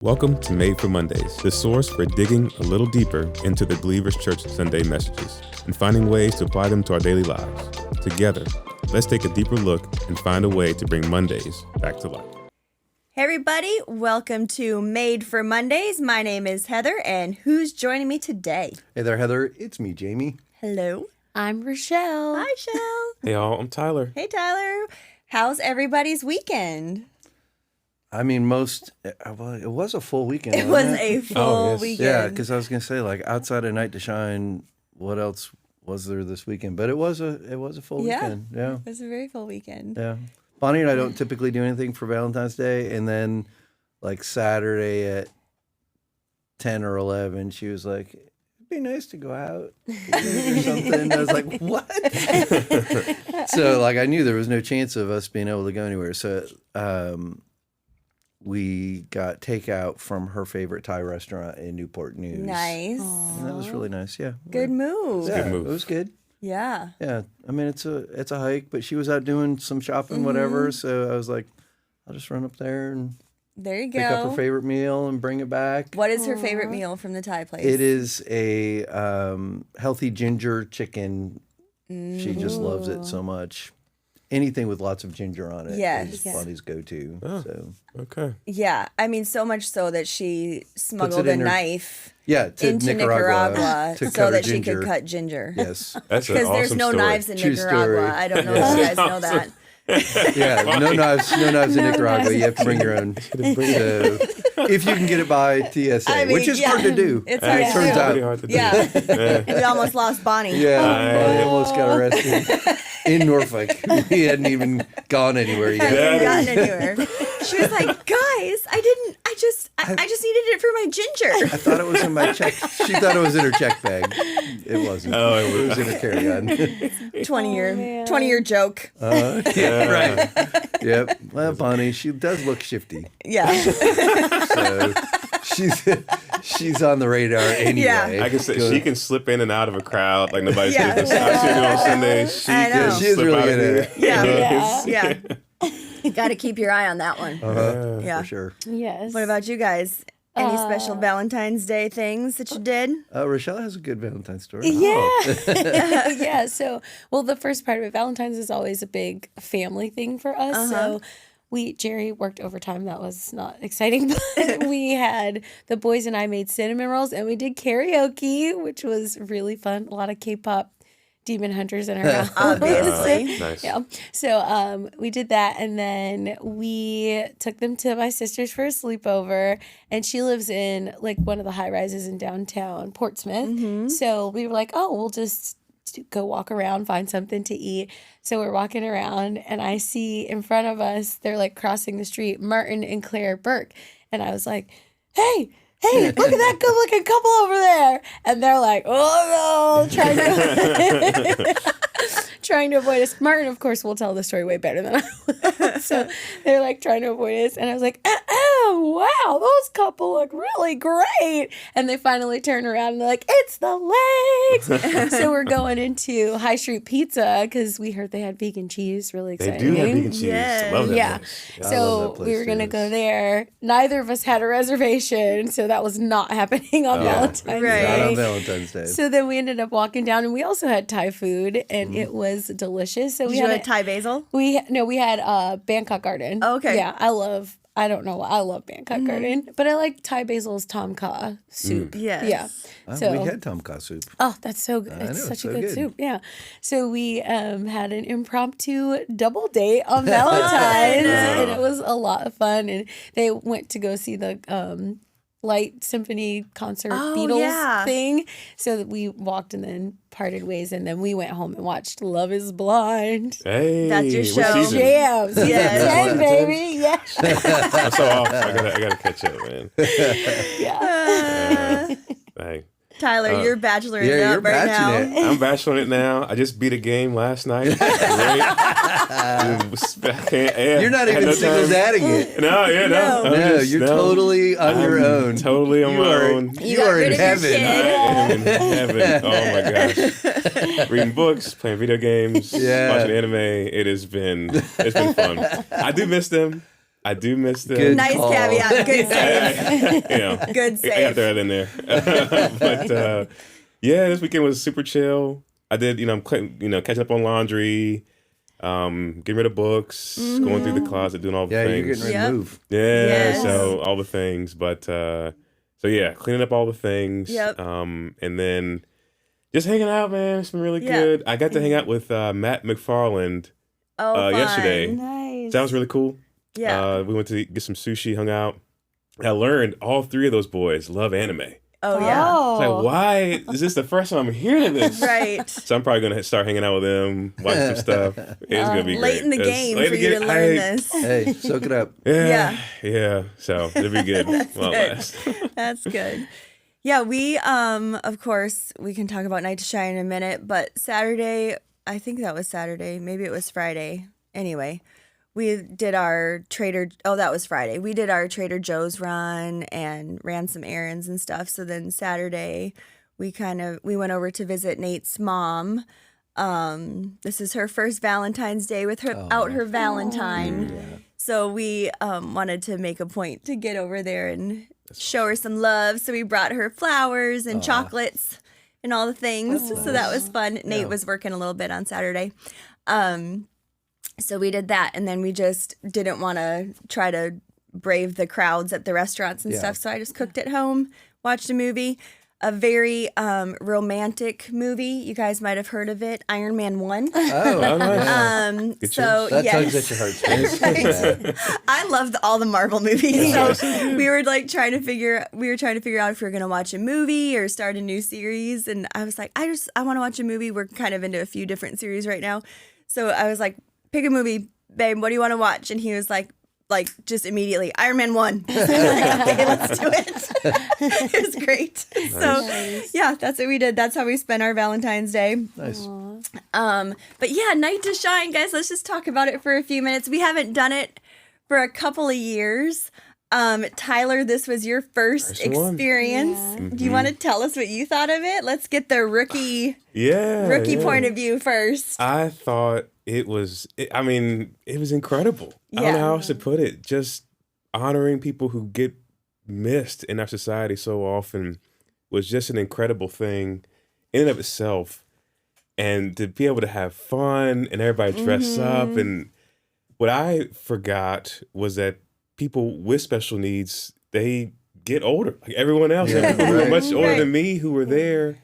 Welcome to Made for Mondays, the source for digging a little deeper into the Believers Church Sunday messages and finding ways to apply them to our daily lives. Together, let's take a deeper look and find a way to bring Mondays back to life. Hey everybody, welcome to Made for Mondays. My name is Heather, and who's joining me today? Hey there, Heather. It's me, Jamey. Hello. I'm RaChelle. Hi, Shell. Hey y'all, I'm Tyler. Hey, Tyler. How's everybody's weekend? I mean, it was a full weekend. It was wasn't a full weekend. Yeah, because I was going to say, like, outside of Night to Shine, what else was there this weekend? But it was a full weekend. Yeah. It was a very full weekend. Yeah. Bonnie and I don't typically do anything for Valentine's Day. And then, like, Saturday at 10 or 11, she was like, it'd be nice to go out or something. And I was like, what? So, like, I knew there was no chance of us being able to go anywhere. So, we got takeout from her favorite Thai restaurant in Newport News. Nice. And that was really nice. Yeah. Good move. Yeah, Good move. It was good. Yeah. Yeah. I mean, it's a hike, but she was out doing some shopping, whatever. So I was like, I'll just run up there and There you pick up her go. favorite meal and bring it back. What is her favorite meal from the Thai place? It is a healthy ginger chicken. She just loves it so much. Anything with lots of ginger on it Yes. is Bonnie's go-to. Oh. So Okay. Yeah. I mean, so much so that she smuggled in a her- knife yeah, to into Nicaragua to so cut her that she ginger. could cut ginger. Yes. That's an Because awesome there's no story. knives in True Nicaragua. story. I don't know if you guys know that. Yeah, no knives in Nicaragua. You have to bring your own. So, if you can get it by TSA, I mean, which is yeah. hard to do. It's hard to turns do. out. Pretty hard to do. Yeah. We almost lost Bonnie. Yeah, I almost got arrested in Norfolk. We hadn't even gone anywhere yet. Hadn't gotten anywhere. She was like, guys, I just needed it for my ginger. I thought it was in my check. She thought it was in her check bag. It wasn't. Oh, it was in her carry-on. 20-year joke. Yeah, right. Yep. Well, Bonnie, she does look shifty. Yeah. So she's on the radar anyway. Yeah. I can say she can slip in and out of a crowd like nobody's Yeah. I've seen her on Sundays. She I know. can She is slip really out of good at here. it. Yeah. Yeah. Got to keep your eye on that one. Yeah. For sure. Yes. What about you guys? Any special Valentine's Day things that you did? RaChelle has a good Valentine's story. Yeah. Yeah. So, well, the first part of it, Valentine's is always a big family thing for us. So Jerry worked overtime. That was not exciting, but we had, the boys and I made cinnamon rolls and we did karaoke, which was really fun. A lot of K-pop demon hunters in our house. Obviously. Nice. Yeah. So we did that, and then we took them to my sister's for a sleepover, and she lives in like one of the high rises in downtown Portsmouth. So we were like, oh, we'll just go walk around, find something to eat. So we're walking around, and I see in front of us, they're like crossing the street, Martin and Claire Burke. And I was like, hey, look at that good-looking couple over there. And they're like, oh, no, trying to avoid us. Martin, of course, will tell the story way better than I will. So they're like trying to avoid us. And I was like, oh, wow, those couple look really great. And they finally turn around and they're like, it's the legs. So we're going into High Street Pizza because we heard they had vegan cheese. Really They exciting. do have vegan cheese. Yes. Love that Yeah. place. I love So that place we were going to too. go there. Neither of us had a reservation, so that was not happening on Valentine's Right. Not on Day. Valentine's Day. So then we ended up walking down, and we also had Thai food, and it was delicious. So Did we you had have Thai basil? we had Bangkok Garden. Oh, okay. Yeah, I don't know why I love Bangkok Garden, but I like Thai basil's tom kha soup. Yes. Yeah. So we had tom kha soup. oh, that's so good. I It's know, such it's a so good good. soup. Yeah. So we had an impromptu double date on Valentine's, and it was a lot of fun. And they went to go see the Light Symphony concert Beatles yeah. thing. So that we walked and then parted ways, and then we went home and watched Love is Blind. Hey, That's your what show. season? Jams. Yes. 10, baby. Yeah. I'm so off. I gotta catch up, man. Yeah. Hey, Tyler, you're bacheloring Yeah, up you're right now. batching it. I'm bashing it now. I just beat a game last night. You're not even single dadding it. No, yeah, no. I'm No, just- you're no. totally on your I'm own. Totally on You my are- own. You got are rid in of your heaven. kid. I am in heaven. Oh my gosh. Reading books, playing video games, Yeah. watching anime. It's been fun. I do miss them. I do miss them. Good Nice call. caveat. Good save. Yeah. Good I save. got to throw that in there. But yeah, this weekend was super chill. I did, catching up on laundry, getting rid of books, going through the closet, doing all the Yeah, things. you're getting ready to move. Yeah, Yes. so all the things. But so yeah, cleaning up all the things. Yep. And then just hanging out, man. It's been really Yeah. good. I got to hang out with Matt McFarland Fun. yesterday. Nice. So that was really cool. Yeah. We went to get some sushi, hung out. I learned all three of those boys love anime. Oh, yeah. It's like, why is this the first time I'm hearing this? Right. So I'm probably gonna start hanging out with them, watching some stuff. It's gonna be great. Late in the It's game late for in you the to game. learn this. Hey, soak it up. Yeah. So it'll be good. Won't good. last. That's good. Yeah, we of course we can talk about Night to Shine in a minute, but Saturday, I think that was Saturday, maybe it was Friday. Anyway, we did our that was Friday. We did our Trader Joe's run and ran some errands and stuff. So then Saturday, we went over to visit Nate's mom. This is her first Valentine's Day without her Valentine. So we wanted to make a point to get over there and show her some love. So we brought her flowers and chocolates and all the things. So that was fun. Nate was working a little bit on Saturday. So we did that. And then we just didn't want to try to brave the crowds at the restaurants and stuff. So I just cooked at home, watched a movie. A very romantic movie. You guys might have heard of it, Iron Man 1. Oh, nice. So That yes. tugs at your heartstrings. I loved all the Marvel movies. So we were like trying to figure out if we were going to watch a movie or start a new series. And I was like, I want to watch a movie. We're kind of into a few different series right now. So I was like, pick a movie, babe. What do you want to watch? And he was like just immediately, Iron Man 1. I was like, okay, let's do it. It was great. Nice. So yeah, that's what we did. That's how we spent our Valentine's Day. Nice. But yeah, Night to Shine, guys. Let's just talk about it for a few minutes. We haven't done it for a couple of years. Tyler, this was your first experience. Yeah. Do you want to tell us what you thought of it? Let's get the rookie point of view first. I thought it was incredible. Yeah. I don't know how else to put it. Just honoring people who get missed in our society so often was just an incredible thing in and of itself. And to be able to have fun and everybody dress up. And what I forgot was that people with special needs, they get older. Like everyone else. Yeah, People who were much older Right. than me who were there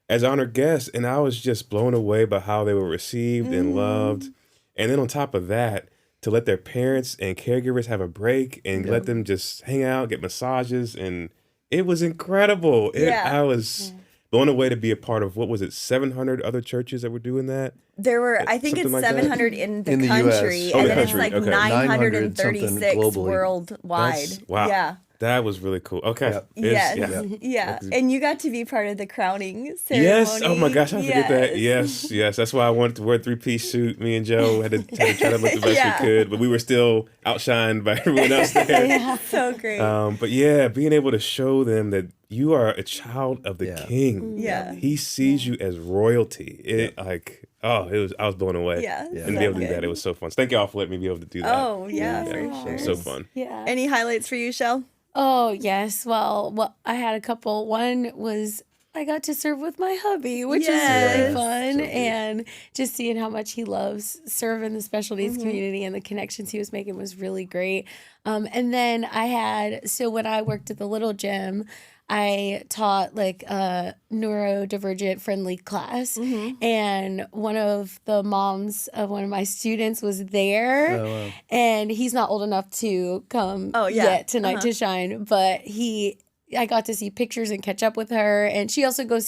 as honored guests. And I was just blown away by how they were received and loved. And then on top of that, to let their parents and caregivers have a break and let them just hang out, get massages. And it was incredible. I was blown away to be a part of, 700 other churches that were doing that? There were, I think Something it's like 700 in the In the country, US. and Oh, then the it's like country, okay. 936 globally. worldwide. Wow. Yeah. That was really cool. Okay. Yep. Yes. Yeah. And you got to be part of the crowning ceremony. Yes. Oh my gosh, I forget that. Yes. That's why I wanted to wear a 3-piece suit. Me and Joe had to try to look the best we could, but we were still outshined by everyone else there. So great. But yeah, being able to show them that you are a child of the King. Yeah. He sees you as royalty. I was blown away. Yeah. And to be able to do that, it was so fun. So thank y'all for letting me be able to do that. Oh, yeah, for It sure. was so fun. Yeah. Any highlights for you, Shell? Oh, yes. Well, I had a couple. One was I got to serve with my hubby, which is really fun. So and just seeing how much he loves serving the special needs community and the connections he was making was really great. And then when I worked at the little gym, I taught like a neurodivergent friendly class, and one of the moms of one of my students was there. Oh, wow. And he's not old enough to come yet tonight to Shine, but I got to see pictures and catch up with her, and she goes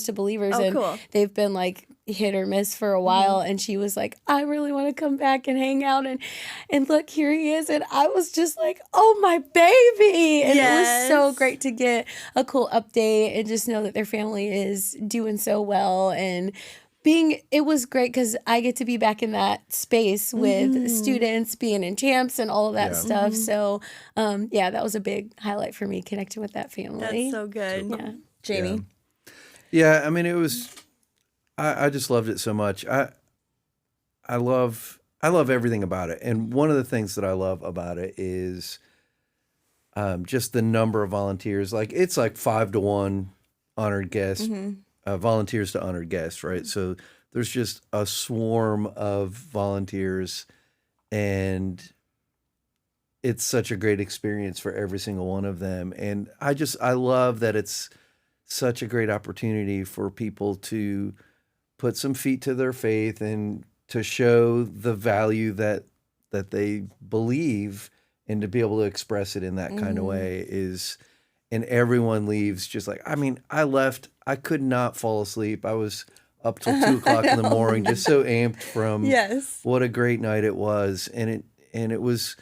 to Believers, and cool. they've been like hit or miss for a while, and she was like, I really want to come back and hang out, and look, here he is, and I was just like, oh, my baby, and it was so great to get a cool update and just know that their family is doing so well, and it was great because I get to be back in that space with students, being in champs and all of that stuff. So, that was a big highlight for me, connecting with that family. That's so good. Yeah. Jamey? Yeah, I mean, it was, I just loved it so much. I love I love everything about it. And one of the things that I love about it is just the number of volunteers. Like it's like 5-to-1 honored guests, volunteers to honored guests, right? So there's just a swarm of volunteers, and it's such a great experience for every single one of them. And I love that it's such a great opportunity for people to put some feet to their faith and to show the value that they believe, and to be able to express it in that kind of way and everyone leaves just like, I mean, I left, I could not fall asleep. I was up till 2:00 in the morning, just so amped from what a great night it was. And it was,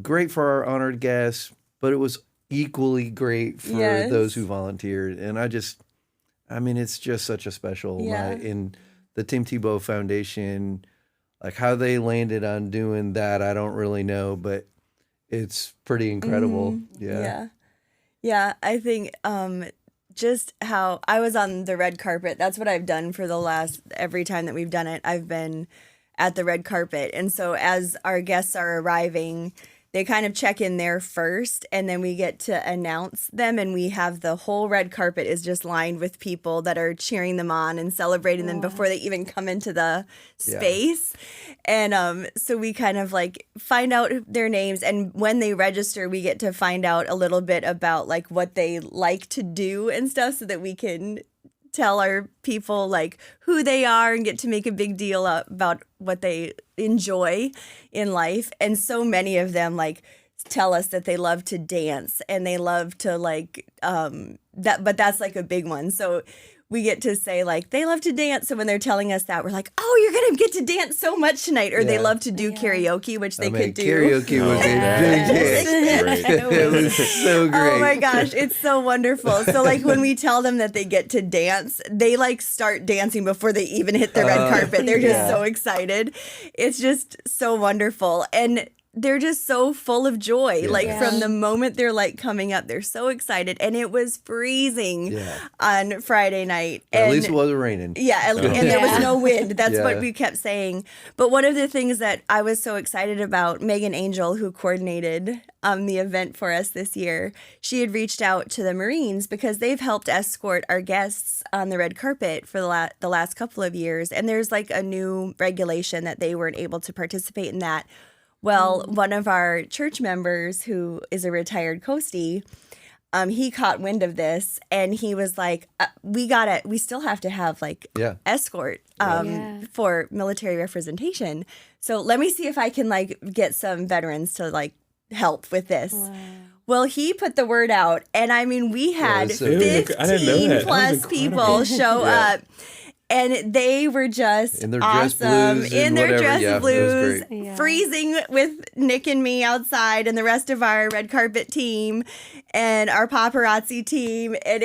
great for our honored guests, but it was equally great for those who volunteered. And it's just such a special night. And the Tim Tebow Foundation, like how they landed on doing that, I don't really know, but it's pretty incredible. Yeah, I think just how I was on the red carpet. That's what I've done for every time that we've done it. I've been at the red carpet. And so as our guests are arriving, they kind of check in there first, and then we get to announce them, and we have the whole red carpet is just lined with people that are cheering them on and celebrating them before they even come into the space. And so we kind of like find out their names, and when they register, we get to find out a little bit about like what they like to do and stuff, so that we can tell our people like who they are and get to make a big deal about what they enjoy in life. And so many of them like tell us that they love to dance, and they love to like but that's like a big one. So we get to say like they love to dance. So when they're telling us that, we're like, oh, you're gonna get to dance so much tonight. Or they love to do karaoke, which they could do. Karaoke was a big hit. It was so great. Oh my gosh, it's so wonderful. So like when we tell them that they get to dance, they like start dancing before they even hit the red carpet. They're just so excited. It's just so wonderful. And they're just so full of joy. From the moment they're like coming up, they're so excited. And it was freezing on Friday night. At least it wasn't raining. Yeah, and there was no wind. That's what we kept saying. But one of the things that I was so excited about, Megan Angel, who coordinated the event for us this year, she had reached out to the Marines because they've helped escort our guests on the red carpet for the last couple of years. And there's like a new regulation that they weren't able to participate in that. Well, one of our church members, who is a retired Coastie, he caught wind of this, and he was like, we still have to have like escort for military representation. So let me see if I can like get some veterans to like help with this. Wow. Well, he put the word out, and I mean, we had 15 plus people show up. And they were just in their awesome dress blues in their dress blues, great. Freezing with Nick and me outside, and the rest of our red carpet team and our paparazzi team. And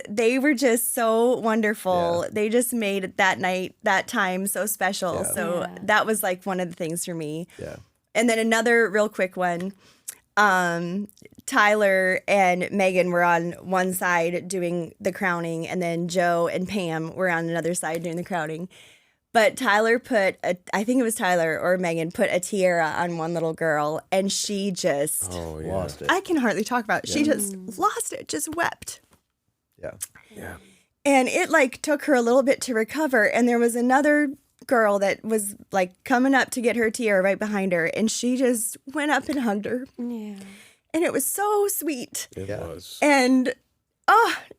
they were just so wonderful. They just made that time so special. So that was like one of the things for me. Yeah. And then another real quick one. Tyler and Megan were on one side doing the crowning, and then Joe and Pam were on another side doing the crowning. But Tyler I think it was Tyler or Megan put a tiara on one little girl, and she just lost it. I can hardly talk about it. She just lost it, just wept. Yeah. Yeah. And it like took her a little bit to recover. And there was another girl that was like coming up to get her tiara right behind her, and she just went up and hugged her. Yeah. And it was so sweet. It was. And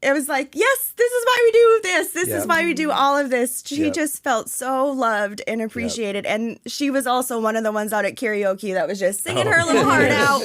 it was like, yes, this is why we do this. This is why we do all of this. She just felt so loved and appreciated. And she was also one of the ones out at karaoke that was just singing her little heart out.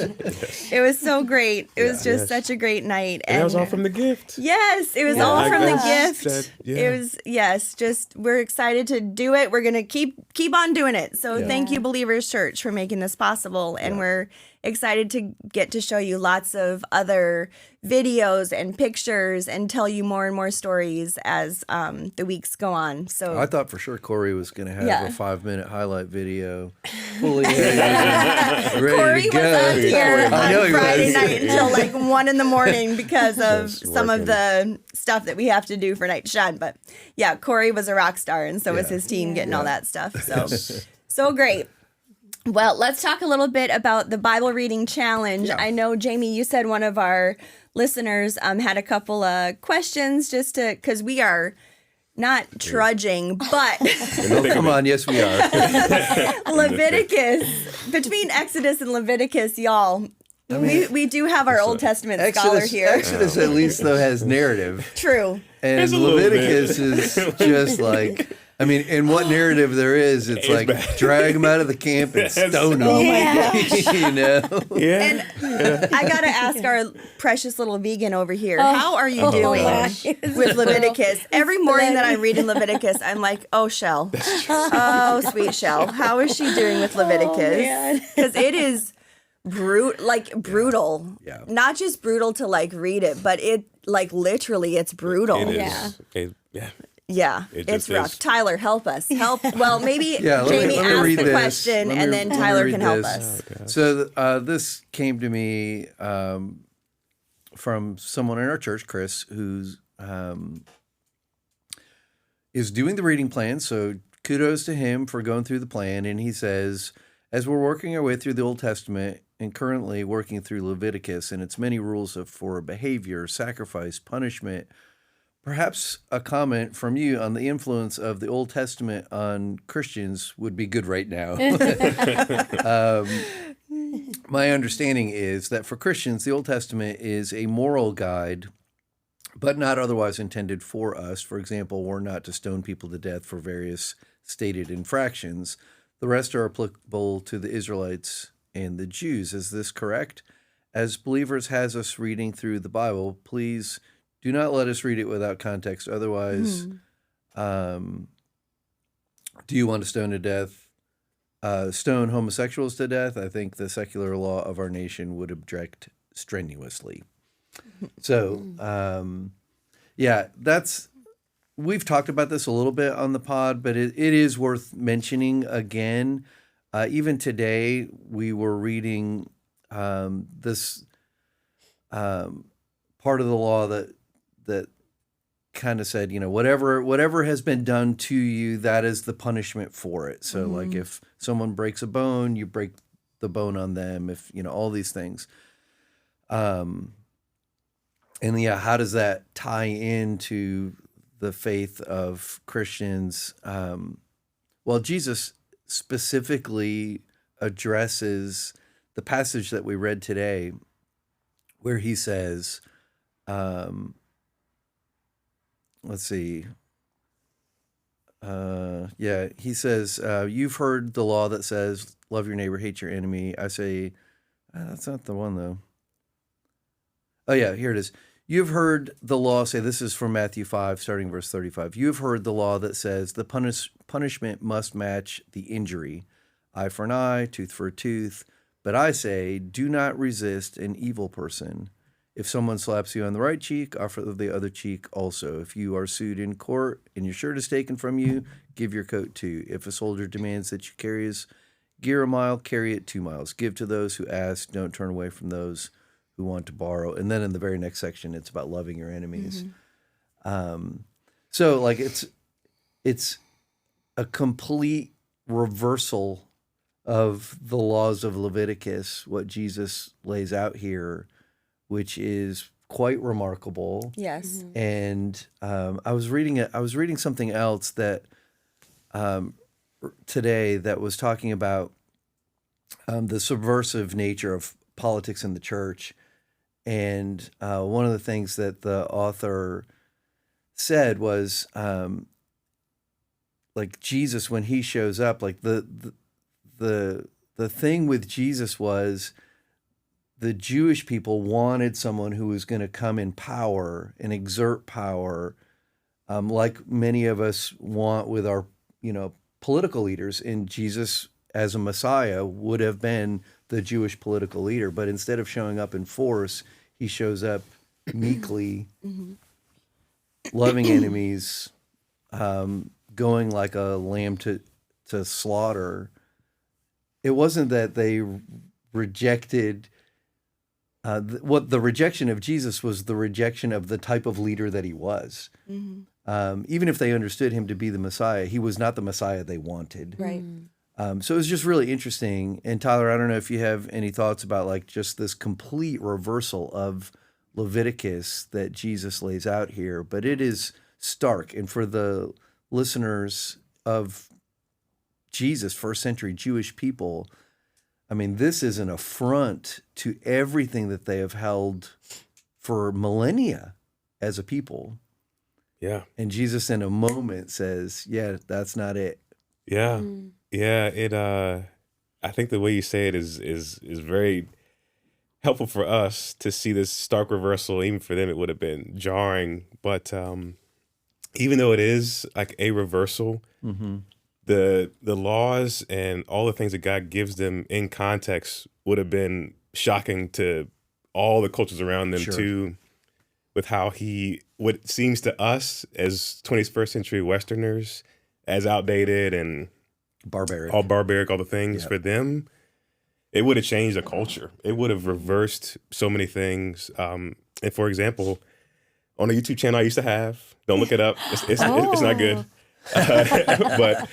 It was so great. It was just such a great night. And that was all from the gift. Yes, it was all from the gift. It was, just, we're excited to do it. We're going to keep on doing it. So thank you, Believers Church, for making this possible. And we're excited to get to show you lots of other videos and pictures and tell you more and more stories as the weeks go on. So I thought for sure Corey was going to have a 5-minute highlight video. Fully ready Corey to go. was up here on Friday night until like 1 a.m. because of some of the stuff that we have to do for Night to Shine. But yeah, Corey was a rock star, and so was his team getting all that stuff. So great. Well, let's talk a little bit about the Bible reading challenge. Yeah. I know, Jamey, you said one of our listeners had a couple of questions just to, because we are not trudging, but Oh, come on. Yes, we are. Leviticus, between Exodus and Leviticus, y'all, we do have our Old Testament scholar here. Exodus at least, though, has narrative. True. And There's a little Leviticus is just like, I mean, in what narrative there is, it's like drag them out of the camp and stone them. You know? Yeah. And I got to ask our precious little vegan over here, how are you doing gosh. with Leviticus? Every morning that I'm reading Leviticus, I'm like, oh, Shell. Oh, sweet Shell. How is she doing with Leviticus? Because it is brutal. Yeah. Not just brutal to like read it, but it like literally it's brutal. It is. Yeah. Yeah. Yeah, It it's just rough. is. Tyler, help us. Help. Well, maybe Yeah, Jamey let me ask read the this. question, Let and me- then let me Tyler read can help this. us. So this came to me from someone in our church, Chris, who's is doing the reading plan. So kudos to him for going through the plan. And he says, as we're working our way through the Old Testament and currently working through Leviticus and its many rules for behavior, sacrifice, punishment, perhaps a comment from you on the influence of the Old Testament on Christians would be good right now. My understanding is that for Christians, the Old Testament is a moral guide, but not otherwise intended for us. For example, we're not to stone people to death for various stated infractions. The rest are applicable to the Israelites and the Jews. Is this correct? As believers has us reading through the Bible, please do not let us read it without context. Otherwise, do you want to stone homosexuals to death? I think the secular law of our nation would object strenuously. So, we've talked about this a little bit on the pod, but it is worth mentioning again. Even today, we were reading this part of the law that kind of said, whatever has been done to you, that is the punishment for it. So like if someone breaks a bone, you break the bone on them, if, all these things. And how does that tie into the faith of Christians? Well, Jesus specifically addresses the passage that we read today where he says, let's see. He says, you've heard the law that says, love your neighbor, hate your enemy. I say, that's not the one though. Oh yeah, here it is. You've heard the law say, this is from Matthew 5, starting verse 35. You've heard the law that says the punishment must match the injury. Eye for an eye, tooth for a tooth. But I say, do not resist an evil person. If someone slaps you on the right cheek, offer the other cheek also. If you are sued in court and your shirt is taken from you, give your coat too. If a soldier demands that you carry his gear a mile, carry it 2 miles. Give to those who ask, don't turn away from those who want to borrow. And then in the very next section, it's about loving your enemies. So like it's a complete reversal of the laws of Leviticus, what Jesus lays out here, which is quite remarkable. Yes. And I was reading something else that today that was talking about the subversive nature of politics in the church. And one of the things that the author said was, like Jesus, when he shows up, like the thing with Jesus was the Jewish people wanted someone who was going to come in power and exert power, like many of us want with our, political leaders. And Jesus, as a Messiah, would have been the Jewish political leader. But instead of showing up in force, he shows up meekly, loving enemies, going like a lamb to slaughter. It wasn't that they rejected. What the rejection of Jesus was the rejection of the type of leader that he was. Even if they understood him to be the Messiah, he was not the Messiah they wanted. Right. So it was just really interesting. And Tyler, I don't know if you have any thoughts about like just this complete reversal of Leviticus that Jesus lays out here, but it is stark. And for the listeners of Jesus, first century Jewish people, I mean, this is an affront to everything that they have held for millennia as a people. Yeah. And Jesus in a moment says, yeah, that's not it. Yeah. Yeah. It I think the way you say it is very helpful for us to see this stark reversal. Even for them it would have been jarring. But even though it is like a reversal, the laws and all the things that God gives them in context would have been shocking to all the cultures around them too, with how what seems to us as 21st century Westerners as outdated and Barbaric. all the things. For them, it would have changed the culture. It would have reversed so many things. And for example, on a YouTube channel I used to have, don't look it up. It's not good. But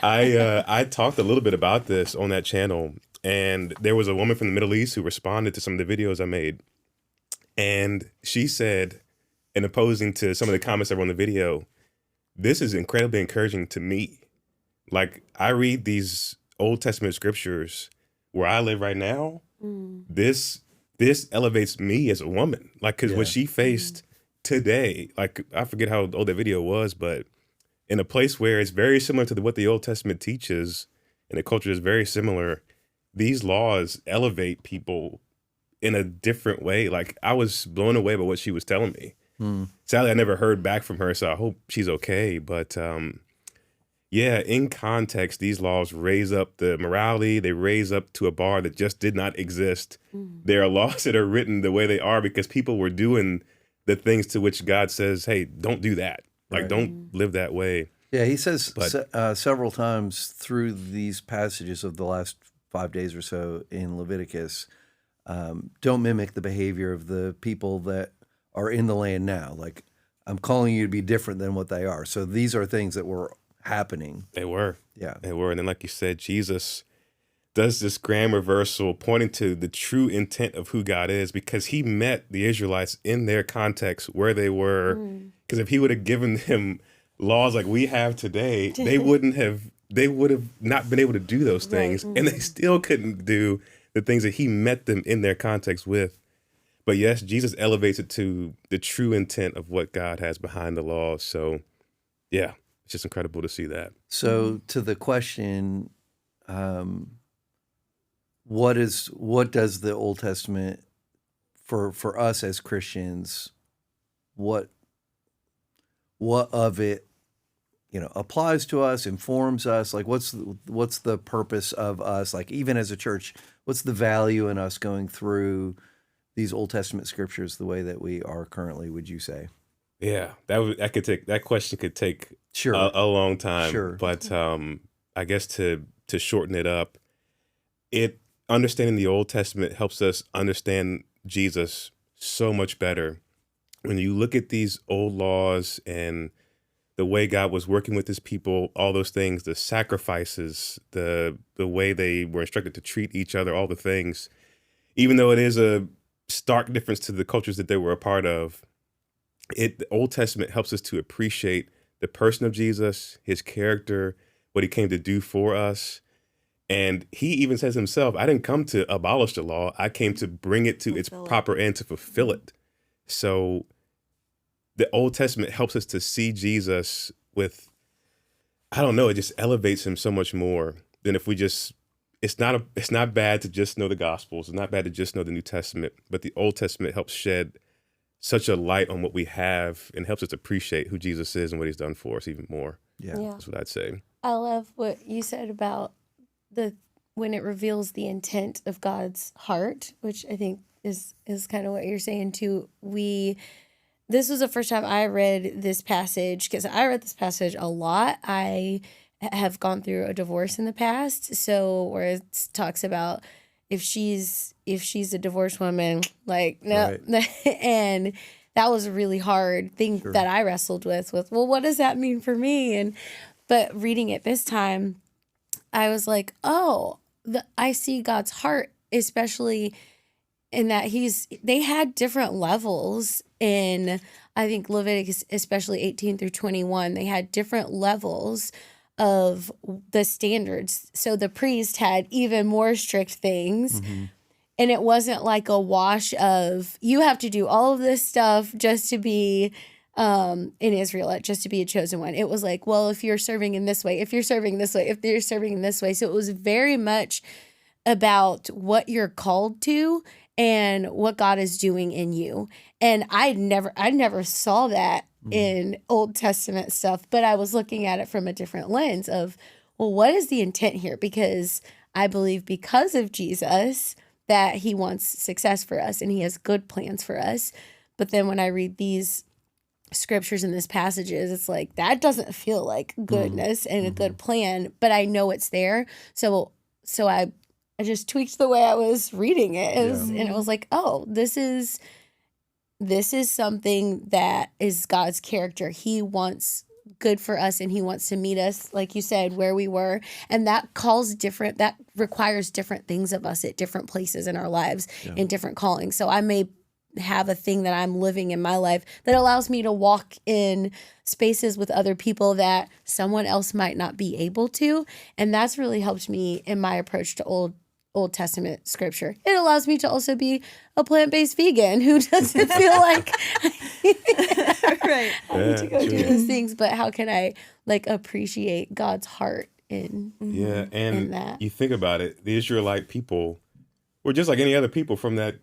I talked a little bit about this on that channel, and there was a woman from the Middle East who responded to some of the videos I made, and she said, in opposing to some of the comments that were on the video, this is incredibly encouraging to me. Like, I read these Old Testament scriptures where I live right now. This elevates me as a woman. Like, because what she faced today, like, I forget how old that video was, but in a place where it's very similar to what the Old Testament teaches, and the culture is very similar, these laws elevate people in a different way. Like, I was blown away by what she was telling me. Sadly, I never heard back from her, so I hope she's okay. But yeah, in context, these laws raise up the morality. They raise up to a bar that just did not exist. There are laws that are written the way they are because people were doing the things to which God says, hey, don't do that. Like, don't live that way. Yeah, he says several times through these passages of the last 5 days or so in Leviticus, don't mimic the behavior of the people that are in the land now. Like, I'm calling you to be different than what they are. So these are things that were happening. They were. Yeah. They were. And then, like you said, Jesus does this grand reversal pointing to the true intent of who God is, because he met the Israelites in their context where they were. Because if he would have given them laws like we have today, they would have not been able to do those things. And they still couldn't do the things that he met them in their context with. But yes, Jesus elevates it to the true intent of what God has behind the law. So yeah, it's just incredible to see that. So to the question, what does the Old Testament for us as Christians, what of it, applies to us, informs us? Like, what's the purpose of us? Like, even as a church, what's the value in us going through these Old Testament scriptures the way that we are currently, would you say? Yeah, that question could take a long time. Sure. But I guess to shorten it up, understanding the Old Testament helps us understand Jesus so much better. When you look at these old laws and the way God was working with his people, all those things, the sacrifices, the way they were instructed to treat each other, all the things, even though it is a stark difference to the cultures that they were a part of, the Old Testament helps us to appreciate the person of Jesus, his character, what he came to do for us. And he even says himself, I didn't come to abolish the law. I came to bring it to its proper end, to fulfill it. So the Old Testament helps us to see Jesus with, I don't know, it just elevates him so much more than if we just, it's not bad to just know the Gospels. It's not bad to just know the New Testament, but the Old Testament helps shed such a light on what we have and helps us appreciate who Jesus is and what he's done for us even more. Yeah. That's what I'd say. I love what you said about when it reveals the intent of God's heart, which I think is kind of what you're saying too. This was the first time I read this passage, because I read this passage a lot. I have gone through a divorce in the past, so where it talks about if she's a divorced woman, like no, right. And that was a really hard thing that I wrestled with. Well, what does that mean for me? But reading it this time, I was like, oh, I see God's heart, especially in that they had different levels in, I think, Leviticus, especially 18 through 21. They had different levels of the standards. So the priest had even more strict things. And it wasn't like a wash of, you have to do all of this stuff just to be in Israelite, just to be a chosen one. It was like, well, if you're serving in this way, if you're serving this way, if you're serving in this way. So it was very much about what you're called to and what God is doing in you. And I never saw that in Old Testament stuff, but I was looking at it from a different lens of, well, what is the intent here? Because I believe because of Jesus that he wants success for us and he has good plans for us. But then when I read these scriptures in these passages, it's like, that doesn't feel like goodness and a good plan, but I know it's there. So I just tweaked the way I was reading it. And it was like, oh, this is something that is God's character. He wants good for us and he wants to meet us, like you said, where we were. And that requires different things of us at different places in our lives, in different callings. So I may have a thing that I'm living in my life that allows me to walk in spaces with other people that someone else might not be able to. And that's really helped me in my approach to Old Testament scripture. It allows me to also be a plant-based vegan who doesn't feel like Right. I need to go do those things, but how can I appreciate God's heart in in that? You think about it, the Israelite people were just like any other people from that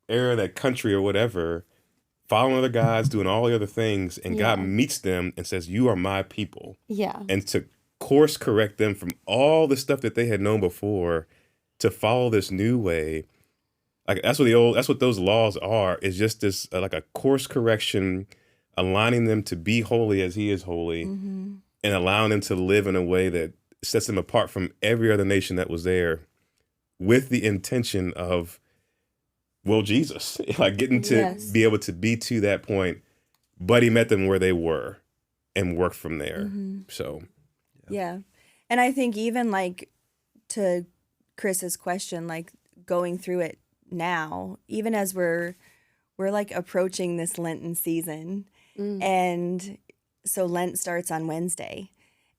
era, that country or whatever, following other gods, doing all the other things, and God meets them and says, you are my people. Yeah. And to course correct them from all the stuff that they had known before to follow this new way. Like that's what those laws are, is just this like a course correction, aligning them to be holy as he is holy, and allowing them to live in a way that sets them apart from every other nation that was there, with the intention of, well, Jesus, like getting to be able to be to that point, but he met them where they were and worked from there. So, yeah. And I think even like to Chris's question, like going through it now, even as we're like approaching this Lenten season, and so Lent starts on Wednesday,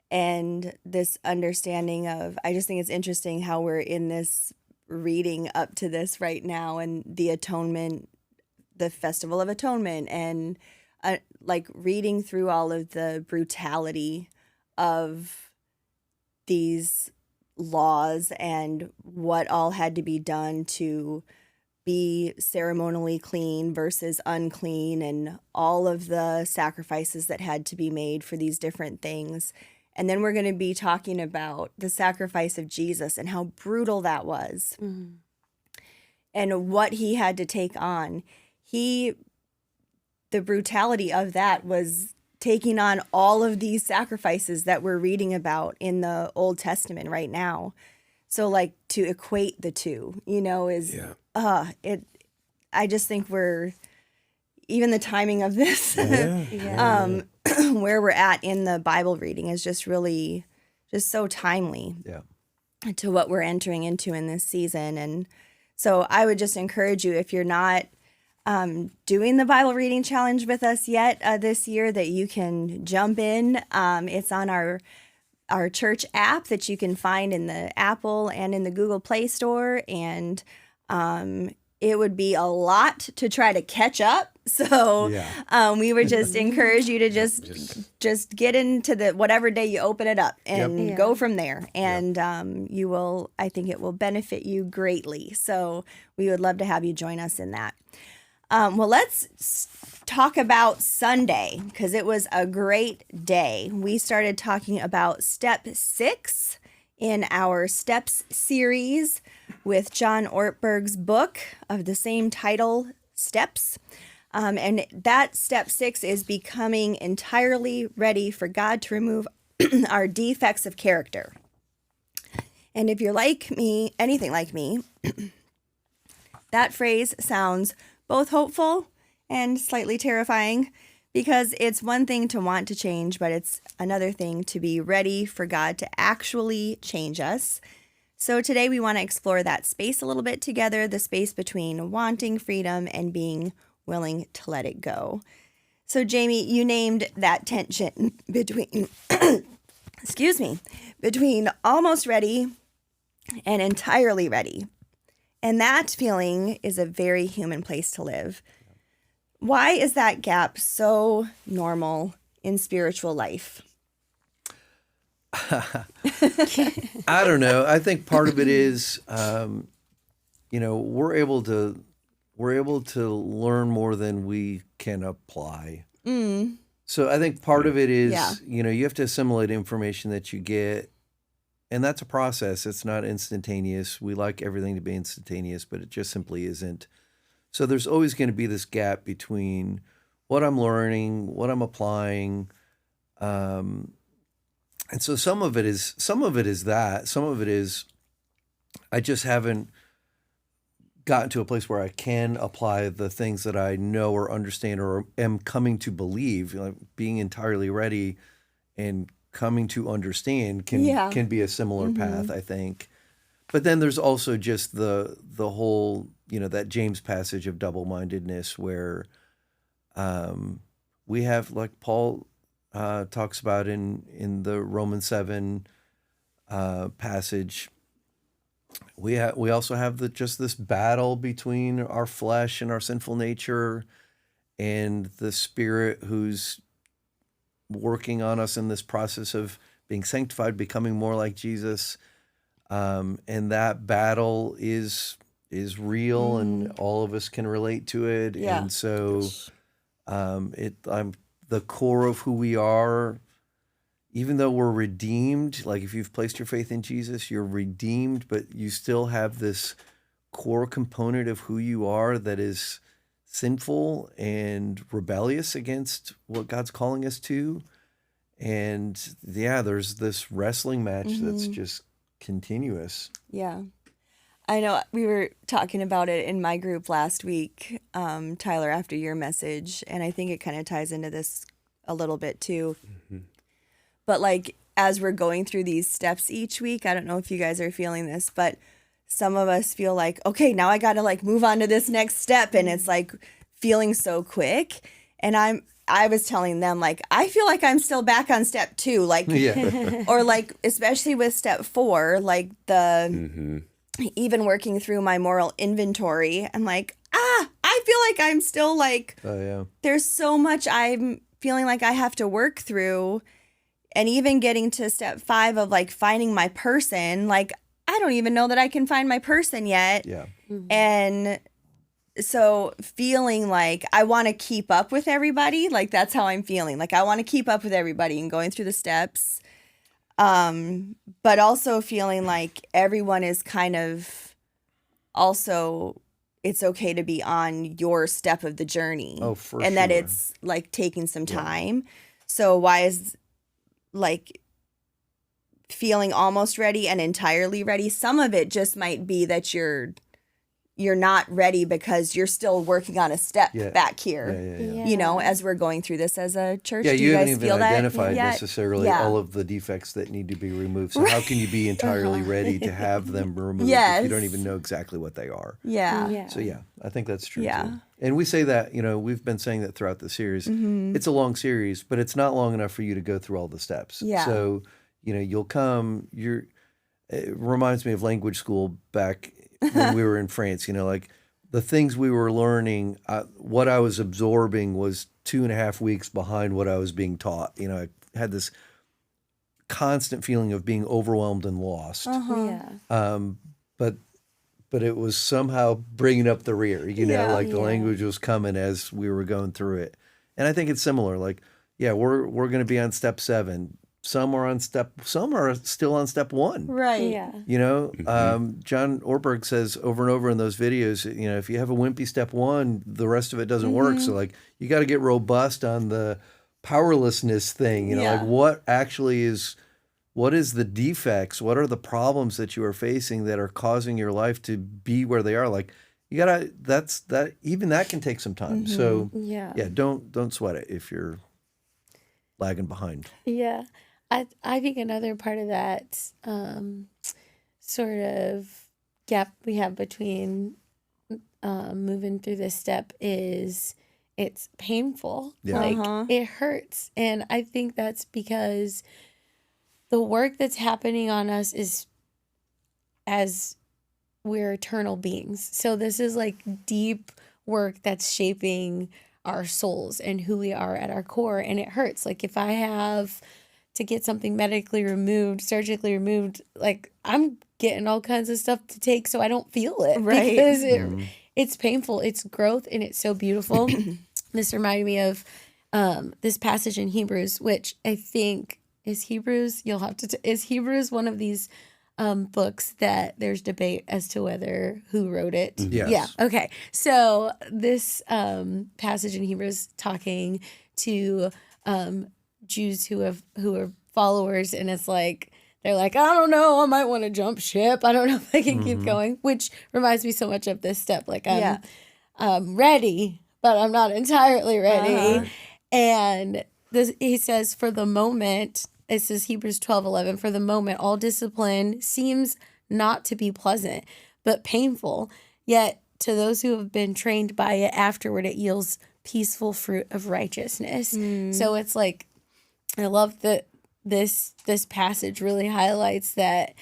and this understanding of, I just think it's interesting how we're in this reading up to this right now, and the atonement, the Festival of Atonement, and like reading through all of the brutality of these laws and what all had to be done to be ceremonially clean versus unclean, and all of the sacrifices that had to be made for these different things. And then we're going to be talking about the sacrifice of Jesus and how brutal that was, and what he had to take on. The brutality of that was taking on all of these sacrifices that we're reading about in the Old Testament right now. So like to equate the two, is I just think even the timing of this, where we're at in the Bible reading is just really just so timely to what we're entering into in this season. And so I would just encourage you, if you're not doing the Bible reading challenge with us yet this year, that you can jump in. It's on our church app that you can find in the Apple and in the Google Play Store. And it would be a lot to try to catch up. So we would just encourage you to just get into the whatever day you open it up and go from there. And I think it will benefit you greatly. So we would love to have you join us in that. Well, let's talk about Sunday, because it was a great day. We started talking about step 6 in our Steps series with John Ortberg's book of the same title, Steps. And that step 6 is becoming entirely ready for God to remove our defects of character. And if you're like me, anything like me, that phrase sounds both hopeful and slightly terrifying, Because it's one thing to want to change, but it's another thing to be ready for God to actually change us. So today we want to explore that space a little bit together, the space between wanting freedom and being willing to let it go. So Jamey, you named that tension between, between almost ready and entirely ready. And that feeling is a very human place to live. Why is that gap so normal in spiritual life? I don't know. I think part of it is, we're able to learn more than we can apply. So I think part of it is, you have to assimilate information that you get, and that's a process. It's not instantaneous. We like everything to be instantaneous, but it just simply isn't. So there's always going to be this gap between what I'm learning, what I'm applying, and so some of it is that. Some of it is I just haven't gotten to a place where I can apply the things that I know or understand or am coming to believe. Being entirely ready and coming to understand can be a similar path, I think. But then there's also just the whole, that James passage of double-mindedness where we have, like Paul talks about in the Romans 7 passage, we also have this battle between our flesh and our sinful nature and the Spirit who's working on us in this process of being sanctified, becoming more like Jesus. And that battle is real, and all of us can relate to it. Yeah. And so, I'm the core of who we are. Even though we're redeemed, like if you've placed your faith in Jesus, you're redeemed, but you still have this core component of who you are that is sinful and rebellious against what God's calling us to. And there's this wrestling match that's just continuous. Yeah. I know we were talking about it in my group last week, Tyler, after your message, and I think it kind of ties into this a little bit too. But like, as we're going through these steps each week, I don't know if you guys are feeling this, but some of us feel like, okay, now I got to like move on to this next step. And it's like feeling so quick. And I was telling them, like, I feel like I'm still back on step 2, like, or like, especially with step 4, like even working through my moral inventory, I'm like, I feel like I'm still like, there's so much I'm feeling like I have to work through. And even getting to step 5 of like finding my person, like, I don't even know that I can find my person yet. Yeah. And so feeling like I want to keep up with everybody, like that's how I'm feeling. Like I want to keep up with everybody and going through the steps. But also feeling like everyone is kind of also, it's okay to be on your step of the journey. Oh, for sure. And that it's like taking some time. So why is like feeling almost ready and entirely ready? Some of it just might be that you're not ready because you're still working on a step back here, you know, as we're going through this as a church. Yeah, do you guys haven't feel even that identified yet? necessarily all of the defects that need to be removed. So how can you be entirely ready to have them removed if you don't even know exactly what they are? So I think that's true too. And we say that, you know, we've been saying that throughout the series. It's a long series, but it's not long enough for you to go through all the steps. So, you know, you'll come, it reminds me of language school back when we were in France, you know, like the things we were learning, what I was absorbing was 2.5 weeks behind what I was being taught. You know, I had this constant feeling of being overwhelmed and lost. But it was somehow bringing up the rear, you know, like the language was coming as we were going through it. And I think it's similar. Like, we're going to be on step 7. Some are still on step 1. Right. You know, John Ortberg says over and over in those videos, you know, if you have a wimpy step 1, the rest of it doesn't work. So like, you got to get robust on the powerlessness thing, you know, like what is the defects? What are the problems that you are facing that are causing your life to be where they are? Like, you gotta. Even that can take some time. So Yeah. yeah, don't sweat it if you're lagging behind. Yeah. I think another part of that sort of gap we have between moving through this step is it's painful. Yeah. Like it hurts. And I think that's because the work that's happening on us is as we're eternal beings. So this is like deep work that's shaping our souls and who we are at our core. And it hurts. Like if I have to get something medically removed, surgically removed, like I'm getting all kinds of stuff to take so I don't feel it. Right. Because it's painful. It's growth and it's so beautiful. This reminded me of this passage in Hebrews, which I think is Hebrews. You'll have to, is Hebrews one of these books that there's debate as to whether who wrote it? Yes. Yeah. Okay. So this passage in Hebrews talking to Jews who are followers, and it's like they're like, I don't know, I might want to jump ship. I don't know if I can keep going, which reminds me so much of this step. Like I'm ready, but I'm not entirely ready. And this, he says, for the moment, it says Hebrews 12:11, for the moment, all discipline seems not to be pleasant, but painful. Yet to those who have been trained by it afterward, it yields peaceful fruit of righteousness. So it's like, I love that this passage really highlights that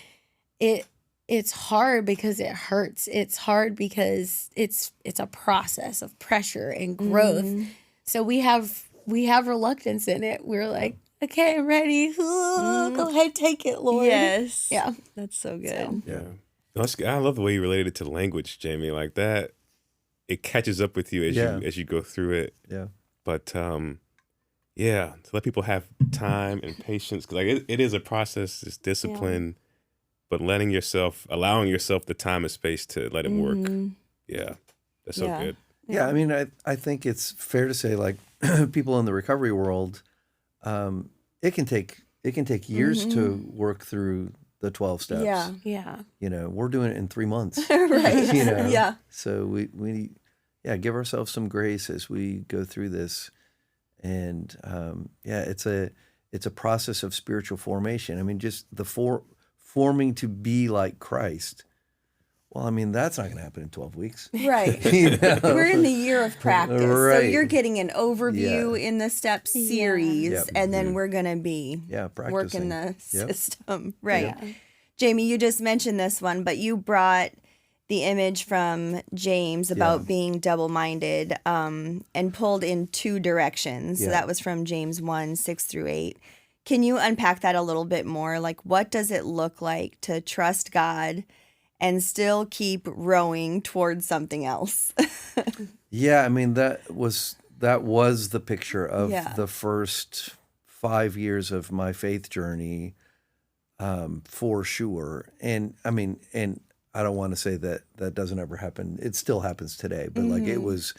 it's hard because it hurts. It's hard because it's a process of pressure and growth. So we have reluctance in it. We're like, okay, I'm ready. Go ahead, take it, Lord. Yes. Yeah. That's so good. So. Yeah. I love the way you related it to language, Jamey. Like that, it catches up with you as you go through it. Yeah. But to let people have time and patience, because like it is a process, it's discipline, but allowing yourself the time and space to let it work. Yeah, that's so good. Yeah, I mean, I think it's fair to say, like, people in the recovery world, it can take years to work through the 12 steps. Yeah. Yeah. You know, we're doing it in 3 months. Right. You know. Yeah. So we give ourselves some grace as we go through this, and it's a process of spiritual formation. I mean, just the forming to be like Christ. Well, I mean, that's not going to happen in 12 weeks. Right. You know? We're in the year of practice. So Right. you're getting an overview in the step series, Yep. and then we're going to be practicing. working the Yep. system. Right. Yeah. Jamey, you just mentioned this one, but you brought the image from James about being double-minded and pulled in two directions. So Yeah. that was from James 1:6-8. Can you unpack that a little bit more? Like, what does it look like to trust God and still keep rowing towards something else? Yeah, I mean, that was the picture of Yeah. the first 5 years of my faith journey, for sure. And I mean, and I don't want to say that doesn't ever happen. It still happens today, but like it was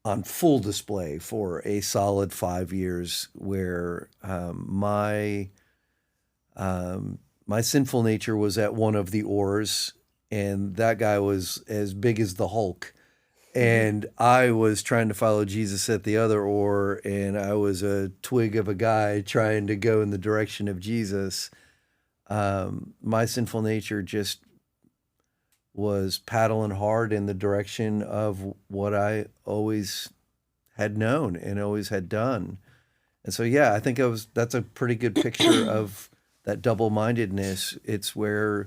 on full display for a solid 5 years where my sinful nature was at one of the oars, and that guy was as big as the Hulk. And I was trying to follow Jesus at the other oar, and I was a twig of a guy trying to go in the direction of Jesus. My sinful nature just was paddling hard in the direction of what I always had known and always had done. And so, I think that's a pretty good picture of that double-mindedness. It's where,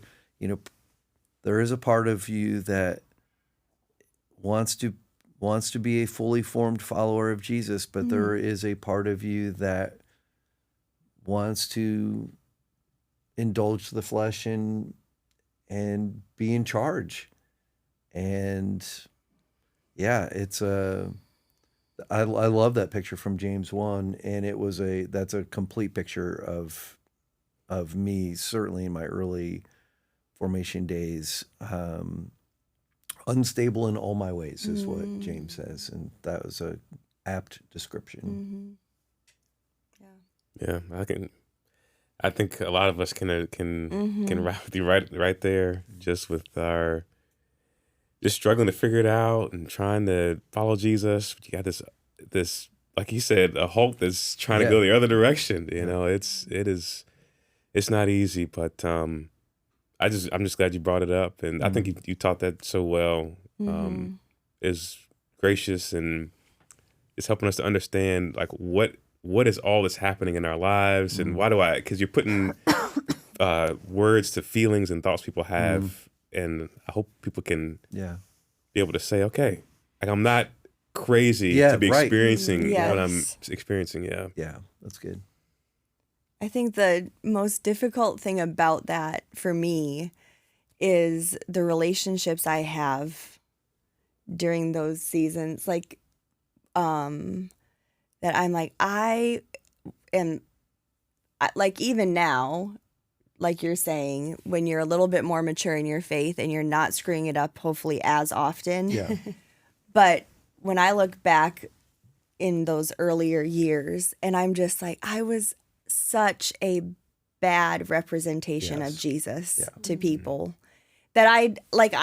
there is a part of you that wants to be a fully formed follower of Jesus, but there is a part of you that wants to indulge the flesh and be in charge. And it's I love that picture from James 1, and that's a complete picture of me, certainly in my early formation days. Unstable in all my ways is what James says, and that was a apt description. Yeah, I think a lot of us can ride with you right there, just with our just struggling to figure it out and trying to follow Jesus. You got this like you said, a Hulk that's trying to go the other direction. You know, it's not easy, but I'm just glad you brought it up, and I think you taught that so well. Is gracious and it's helping us to understand like what is all that's happening in our lives, and why do because you're putting words to feelings and thoughts people have, and I hope people can be able to say, okay, like I'm not crazy to be experiencing what I'm experiencing. Yeah, that's good. I think the most difficult thing about that for me is the relationships I have during those seasons. Like, that I'm like, like even now, like you're saying, when you're a little bit more mature in your faith and you're not screwing it up, hopefully as often. Yeah. But when I look back in those earlier years, and I'm just like, I was such a bad representation of Jesus to people that I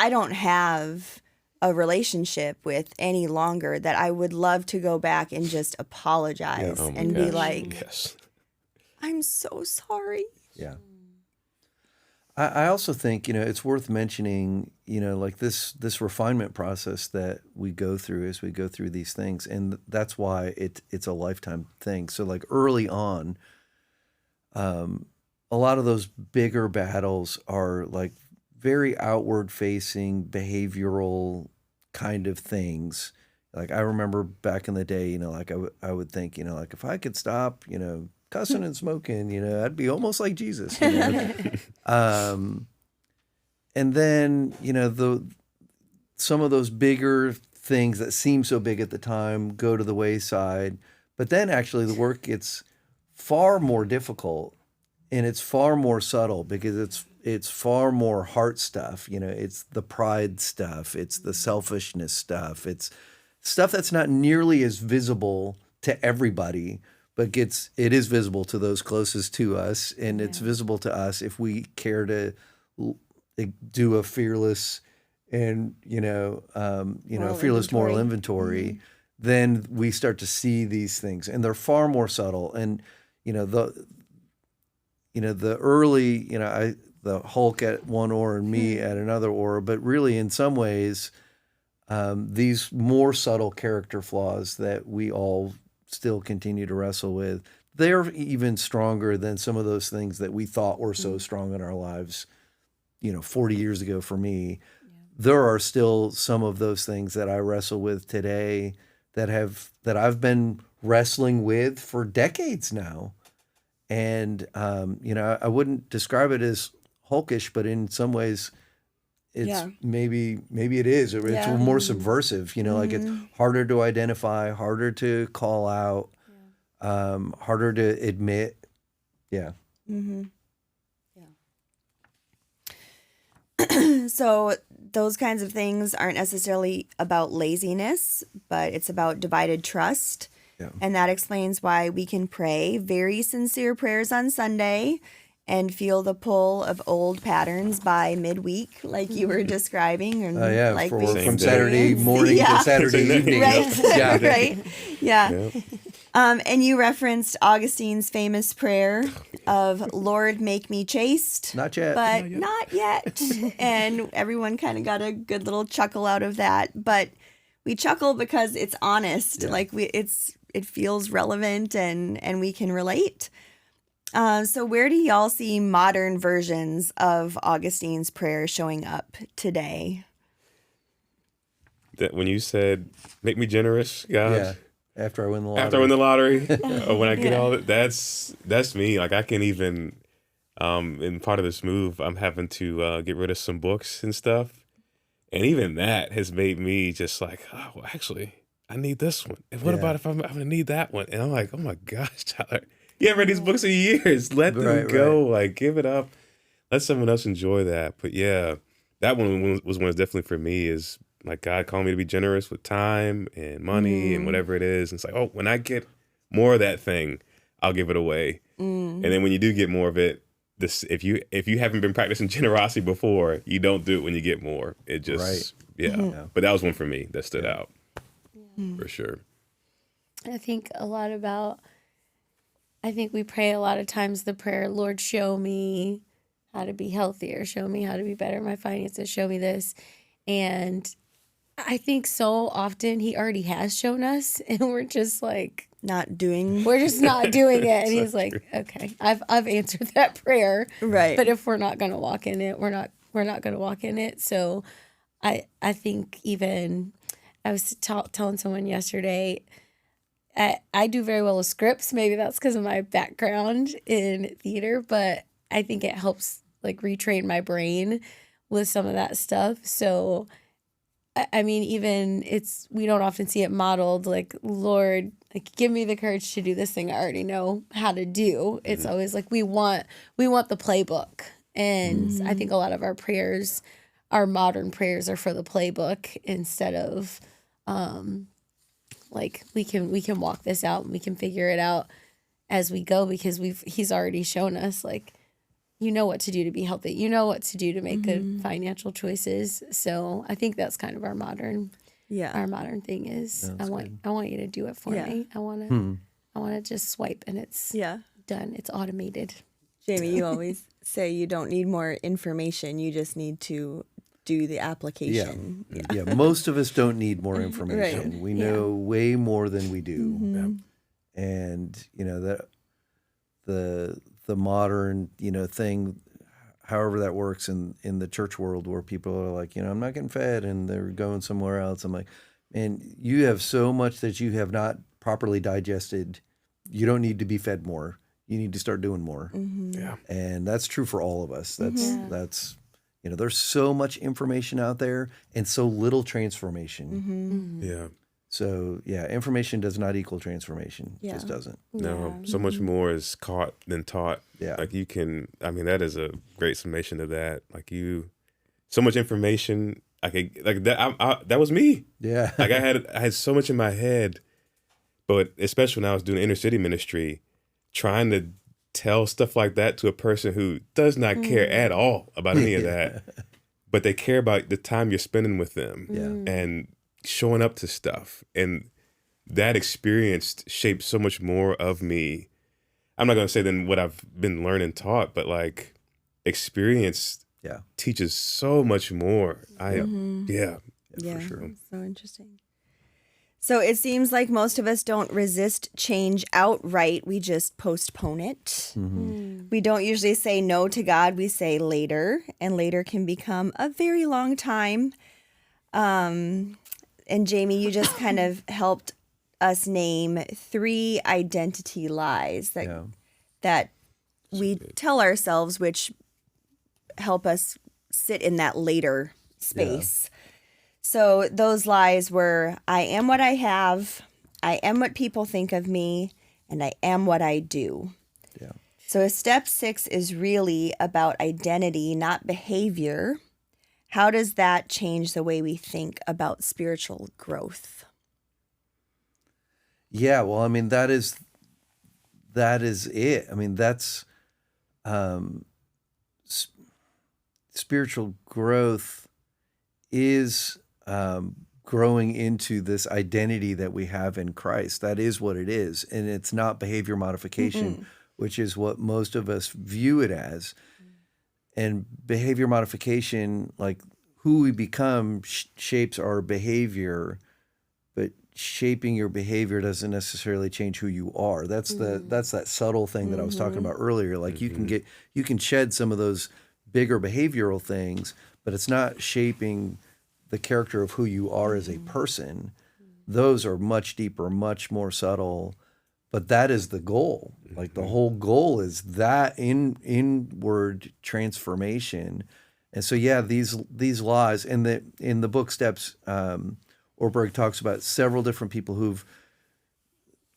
don't have a relationship with any longer, that I would love to go back and just apologize and be like, I'm so sorry. Yeah. I also think, it's worth mentioning, like this refinement process that we go through as we go through these things. And that's why it's a lifetime thing. So like early on, a lot of those bigger battles are like very outward facing behavioral kind of things. Like I remember back in the day, like I would think, like if I could stop, cussing and smoking, I'd be almost like Jesus. And then, some of those bigger things that seem so big at the time go to the wayside. But then actually the work gets far more difficult and it's far more subtle because it's far more heart stuff. It's the pride stuff. It's the selfishness stuff. It's stuff that's not nearly as visible to everybody, but it is visible to those closest to us, and it's visible to us if we care to do a fearless and fearless moral inventory. Then we start to see these things, and they're far more subtle. And the early the Hulk at one oar and me at another oar, but really in some ways, these more subtle character flaws that we all still continue to wrestle with, they're even stronger than some of those things that we thought were so strong in our lives, 40 years ago for me. There are still some of those things that I wrestle with today that I've been wrestling with for decades now. And, I wouldn't describe it as hulkish, but in some ways it's maybe it is, or it's more subversive, like it's harder to identify, harder to call out, harder to admit. Yeah. Mm-hmm. Yeah. So those kinds of things aren't necessarily about laziness, but it's about divided trust. Yeah. And that explains why we can pray very sincere prayers on Sunday and feel the pull of old patterns by midweek, like you were describing. And like from Saturday morning to Saturday evening. Right. Right. Yeah. And you referenced Augustine's famous prayer of, Lord, make me chaste. Not yet. But not yet. And everyone kind of got a good little chuckle out of that. But we chuckle because it's honest. Yeah. Like it feels relevant and we can relate. So where do y'all see modern versions of Augustine's prayer showing up today? That when you said, make me generous, God. Yeah. After I win the lottery. After I win the lottery. Or when I get all that, that's me. Like I can even, in part of this move, I'm having to get rid of some books and stuff. And even that has made me just like, oh, well, actually, I need this one. And what about if I'm going to need that one? And I'm like, oh my gosh, Tyler. You haven't read these books in years. Let them go. Right. Like, give it up. Let someone else enjoy that. But yeah, that one was one that's definitely for me is like God called me to be generous with time and money and whatever it is. And it's like, oh, when I get more of that thing, I'll give it away. And then when you do get more of it, this, if you haven't been practicing generosity before, you don't do it when you get more. It just yeah. But that was one for me that stood out for sure. I think a lot about, I think we pray a lot of times the prayer, Lord, show me how to be healthier, show me how to be better in my finances, show me this. And I think so often he already has shown us, and we're just like, we're just not doing it. And he's like, okay, I've answered that prayer. Right. But if we're not going to walk in it, we're not going to walk in it. So I think even I was telling someone yesterday, I do very well with scripts. Maybe that's because of my background in theater, but I think it helps like retrain my brain with some of that stuff. So, I mean, even we don't often see it modeled like, Lord, like, give me the courage to do this thing I already know how to do. It's always like we want the playbook. And I think a lot of our prayers, our modern prayers, are for the playbook instead of like we can walk this out and we can figure it out as we go, because he's already shown us, like, you know what to do to be healthy. You know what to do to make good financial choices. So I think that's kind of our modern thing is, I want you to do it for me. I want to just swipe and it's done. It's automated. Jamey, you always say you don't need more information. You just need to do the application. Yeah. Most of us don't need more information. Right. We know way more than we do. And, you know, that the modern, you know, thing, however that works in the church world, where people are like, you know, I'm not getting fed, and they're going somewhere else. I'm like, man, you have so much that you have not properly digested. You don't need to be fed more. You need to start doing more. Yeah. And that's true for all of us. That's, you know, there's so much information out there and so little transformation. Yeah. So, yeah, information does not equal transformation. It just doesn't. No, so much more is caught than taught. Yeah. Like that is a great summation of that. Like so much information, that was me. Yeah. Like I had so much in my head, but especially when I was doing inner city ministry, trying to tell stuff like that to a person who does not care at all about any of that, but they care about the time you're spending with them and showing up to stuff. And that experience shaped so much more of me. I'm not going to say than what I've been learning taught, but like experience teaches so much more. For sure. So interesting. So it seems like most of us don't resist change outright. We just postpone it. We don't usually say no to God. We say later, and later can become a very long time. And Jamey, you just kind of helped us name 3 identity lies that we tell ourselves, which help us sit in that later space. So those lies were, I am what I have, I am what people think of me, and I am what I do. Yeah. So step 6 is really about identity, not behavior. How does that change the way we think about spiritual growth? Yeah, well, I mean, that is it. I mean, that's spiritual growth is growing into this identity that we have in Christ. That is what it is. And it's not behavior modification, which is what most of us view it as. And behavior modification, like who we become, shapes our behavior, but shaping your behavior doesn't necessarily change who you are. That's that subtle thing that I was talking about earlier. Like you can shed some of those bigger behavioral things, but it's not shaping the character of who you are as a person. Those are much deeper, much more subtle. But that is the goal. Like the whole goal is that inward transformation. And so, these lies in the book Steps, Ortberg talks about several different people who've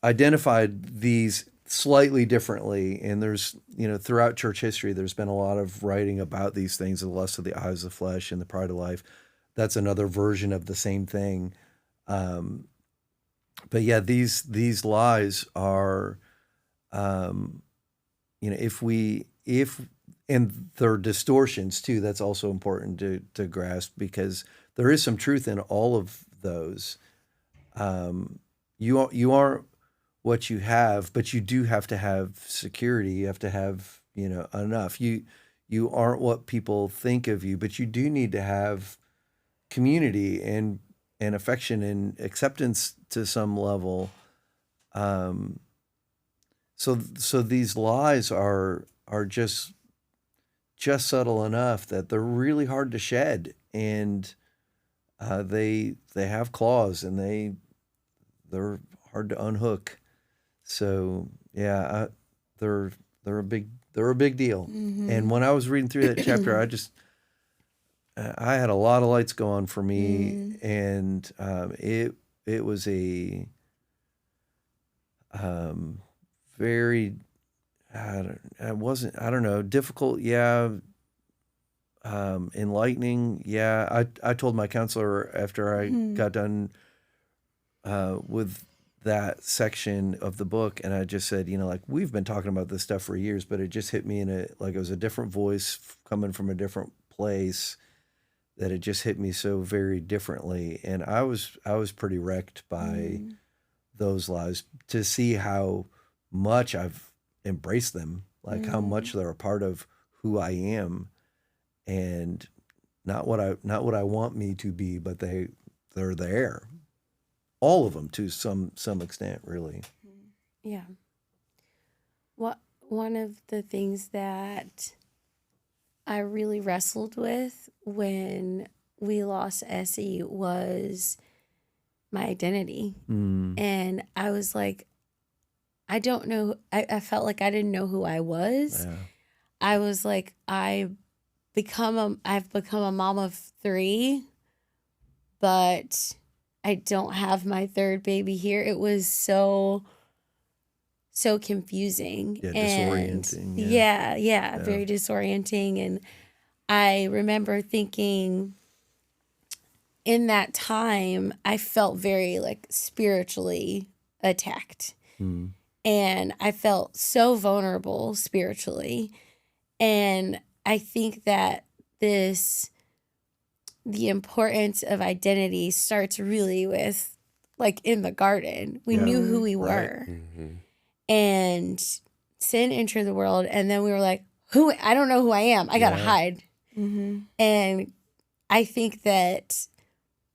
identified these slightly differently. And there's, throughout church history, there's been a lot of writing about these things, the lust of the eyes of the flesh and the pride of life. That's another version of the same thing. But yeah, these lies are, if and there are distortions too. That's also important to grasp, because there is some truth in all of those. You aren't what you have, but you do have to have security. You have to have, enough. You aren't what people think of you, but you do need to have community and affection and acceptance to some level. So these lies are just subtle enough that they're really hard to shed, and they have claws, and they're hard to unhook. So yeah, they're a big deal. And when I was reading through that chapter, I had a lot of lights go on for me, and it was a very difficult, enlightening. I told my counselor after I got done with that section of the book, and I just said, we've been talking about this stuff for years, but it just hit me it was a different voice coming from a different place, that it just hit me so very differently. And I was pretty wrecked by those lies, to see how much I've embraced them, how much they're a part of who I am, and not what I want me to be, but they're there. All of them, to some extent, really. Yeah. One of the things that I really wrestled with when we lost Essie was my identity. And I was like, I don't know. I felt like I didn't know who I was. Yeah. I was like, I've become a mom of 3, but I don't have my 3rd baby here. It was so confusing. Yeah, disorienting. Yeah, very disorienting. And I remember thinking, in that time, I felt very spiritually attacked. And I felt so vulnerable spiritually. And I think that the importance of identity starts really with, in the garden. We knew who we were. And sin entered the world, and then we were like, I don't know who I am. I gotta hide. And I think that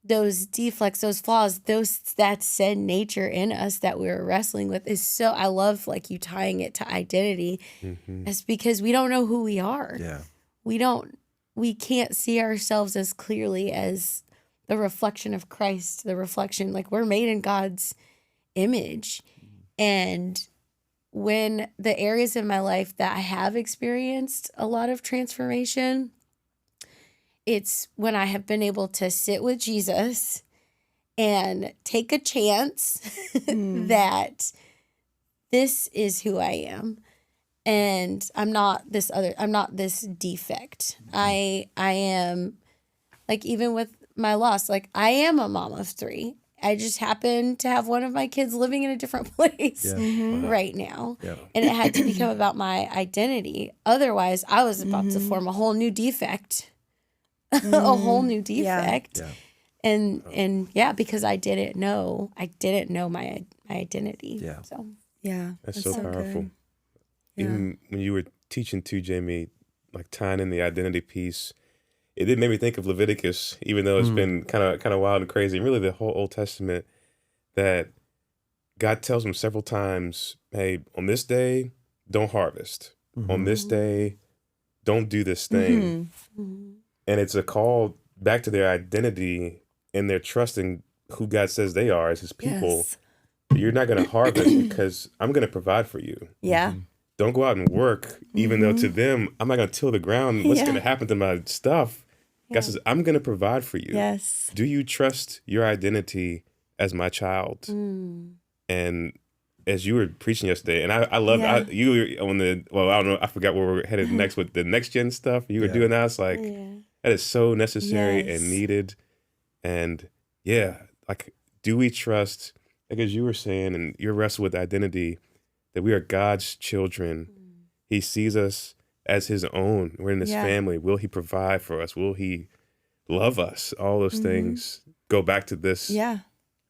those defects, those flaws, that sin nature in us that we were wrestling with is so, I love you tying it to identity. It's because we don't know who we are. Yeah. We can't see ourselves as clearly as the reflection of Christ, the reflection, we're made in God's image. And when the areas in my life that I have experienced a lot of transformation, it's when I have been able to sit with Jesus and take a chance that this is who I am. And I'm not this defect. I am, even with my loss, I am a mom of 3. I just happen to have one of my kids living in a different place right now. Yeah. And it had to become about my identity. Otherwise, I was about to form a whole new defect. A whole new defect. Yeah. And because I didn't know my identity. Yeah. So that's so powerful. Good. Even when you were teaching too, Jamey, tying in the identity piece, it did make me think of Leviticus, even though it's been kind of wild and crazy, and really the whole Old Testament, that God tells them several times, hey, on this day, don't harvest. On this day, don't do this thing. And it's a call back to their identity and their trust in who God says they are as his people. Yes. You're not going to harvest because I'm going to provide for you. Yeah. Don't go out and work, even though to them, I'm not going to till the ground. What's going to happen to my stuff? God says, I'm going to provide for you. Yes. Do you trust your identity as my child? And as you were preaching yesterday, and I love you were on I don't know, I forgot where we're headed next with the next gen stuff you were doing that. It's that is so necessary and needed. And do we trust, as you were saying, and you're wrestling with identity, that we are God's children. He sees us as his own. We're in his family. Will he provide for us? Will he love us? All those things go back to this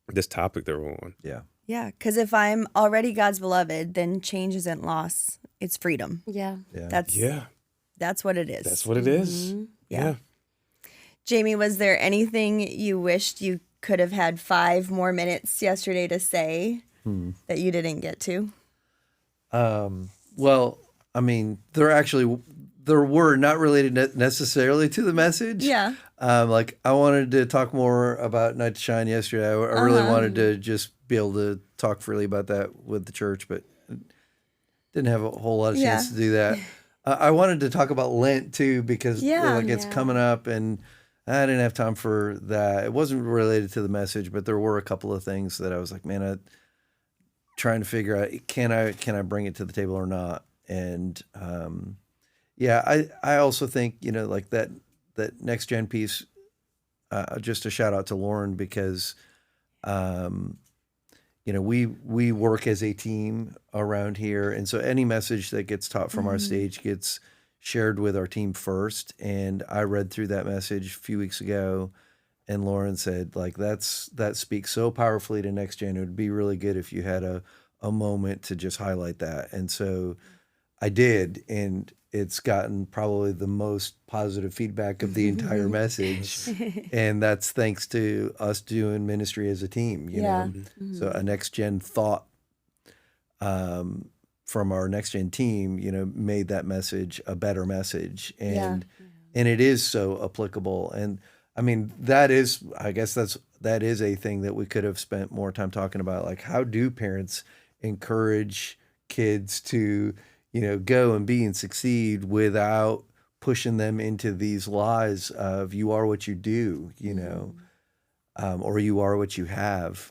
this topic that we're on. Yeah. Yeah, because if I'm already God's beloved, then change isn't loss; it's freedom. Yeah. That's what it is. That's what it is. Yeah. Jamey, was there anything you wished you could have had 5 more minutes yesterday to say that you didn't get to? Well, I mean, there were not related necessarily to the message. Yeah. Like I wanted to talk more about Night to Shine yesterday. I really wanted to just be able to talk freely about that with the church, but didn't have a whole lot of chance to do that. I wanted to talk about Lent too, because it's coming up and I didn't have time for that. It wasn't related to the message, but there were a couple of things that I was like, man, I'm trying to figure out, can I bring it to the table or not? And I also think, like that next gen piece, just a shout out to Lauren, because we work as a team around here, and so any message that gets taught from our stage gets shared with our team first. And I read through that message a few weeks ago, and Lauren said, like, that speaks so powerfully to next gen. It would be really good if you had a moment to just highlight that. And so I did, and it's gotten probably the most positive feedback of the entire message. And that's thanks to us doing ministry as a team, you know. So a next gen thought from our next gen team, made that message a better message. And it is so applicable. And I mean, that is a thing that we could have spent more time talking about. Like, how do parents encourage kids to go and be and succeed without pushing them into these lies of you are what you do, or you are what you have,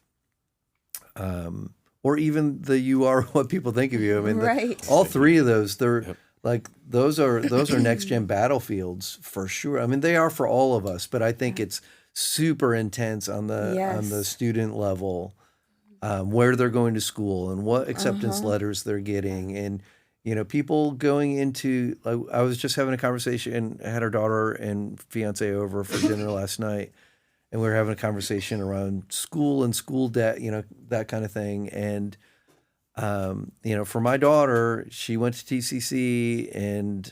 or even the you are what people think of you. I mean, all three of those, they're like those are next gen battlefields for sure. I mean, they are for all of us, but I think it's super intense on the student level, where they're going to school and what acceptance letters they're getting, and people going into, I was just having a conversation, I had our daughter and fiance over for dinner last night, and we were having a conversation around school and school debt, that kind of thing. And, for my daughter, she went to TCC and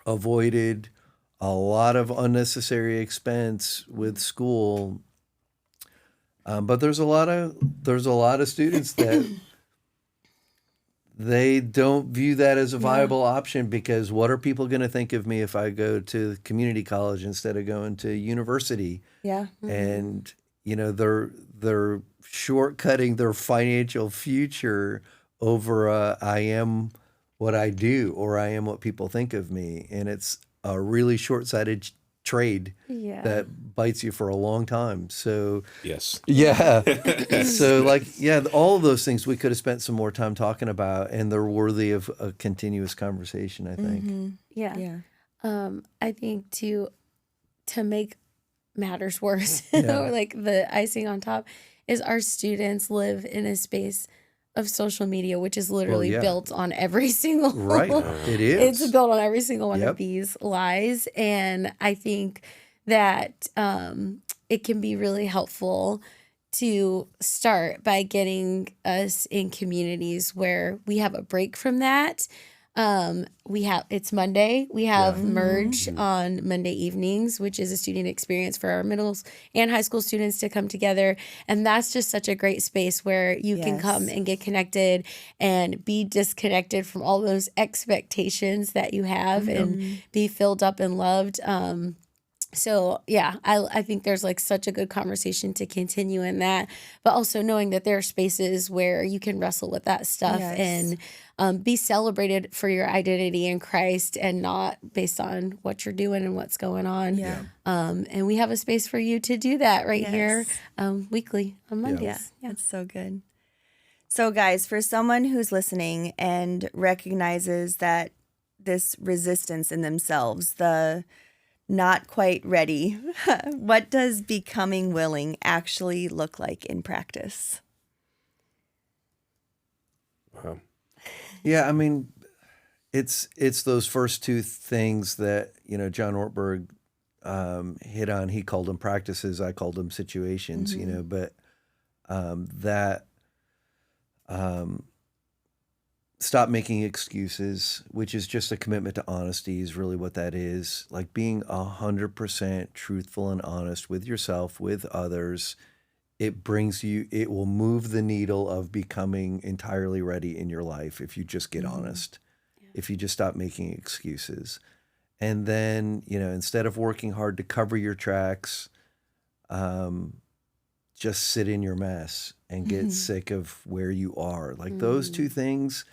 avoided a lot of unnecessary expense with school. But there's a lot of students that they don't view that as a viable option, because what are people going to think of me if I go to community college instead of going to university? Yeah. And, they're shortcutting their financial future over I am what I do, or I am what people think of me. And it's a really short-sighted trade that bites you for a long time. So yes. Yeah. So all of those things we could have spent some more time talking about, and they're worthy of a continuous conversation, I think. Yeah. I think to make matters worse, or like the icing on top, is our students live in a space of social media, which is literally built on every single It is. It's built on every single one of these lies. And I think that it can be really helpful to start by getting us in communities where we have a break from that. It's Monday. We have Merge on Monday evenings, which is a student experience for our middle and high school students to come together. And that's just such a great space where you can come and get connected and be disconnected from all those expectations that you have and be filled up and loved. So I think there's like such a good conversation to continue in that, but also knowing that there are spaces where you can wrestle with that stuff and be celebrated for your identity in Christ and not based on what you're doing and what's going on. And we have a space for you to do that here weekly on Mondays. Yeah, that's so good. So guys, for someone who's listening and recognizes that this resistance in themselves, the not quite ready, what does becoming willing actually look like in practice? Yeah, I mean, It's those first two things that, John Ortberg hit on. He called them practices. I called them situations, but that stop making excuses, which is just a commitment to honesty is really what that is. Like being 100% truthful and honest with yourself, with others. It will move the needle of becoming entirely ready in your life if you just get honest, if you just stop making excuses. And then, instead of working hard to cover your tracks, just sit in your mess and get sick of where you are. Like those two things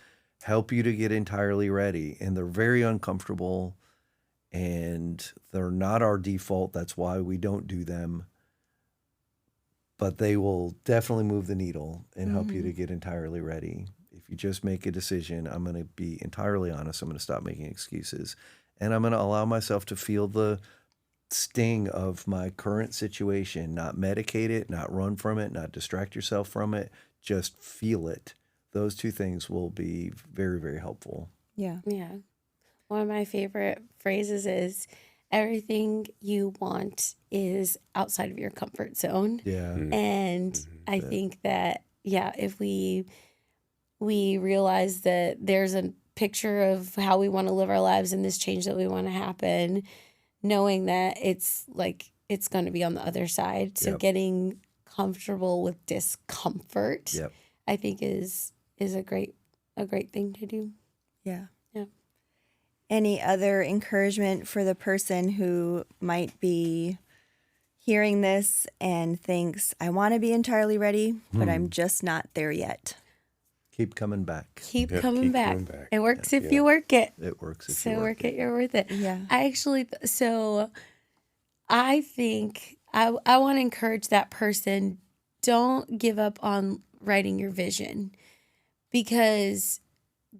help you to get entirely ready. And they're very uncomfortable and they're not our default. That's why we don't do them. But they will definitely move the needle and help you to get entirely ready. If you just make a decision, I'm going to be entirely honest. I'm going to stop making excuses. And I'm going to allow myself to feel the sting of my current situation, not medicate it, not run from it, not distract yourself from it. Just feel it. Those two things will be very, very helpful. Yeah. Yeah. One of my favorite phrases is, everything you want is outside of your comfort zone. Yeah. And I think that, if we realize that there's a picture of how we want to live our lives and this change that we want to happen, knowing that it's going to be on the other side. So getting comfortable with discomfort, I think is a great thing to do. Yeah. Yeah. Any other encouragement for the person who might be hearing this and thinks, I want to be entirely ready, but I'm just not there yet? Keep coming back. Keep coming back. It works if you work it. It works if So you work it, you're worth it. Yeah. I think I want to encourage that person, don't give up on writing your vision, because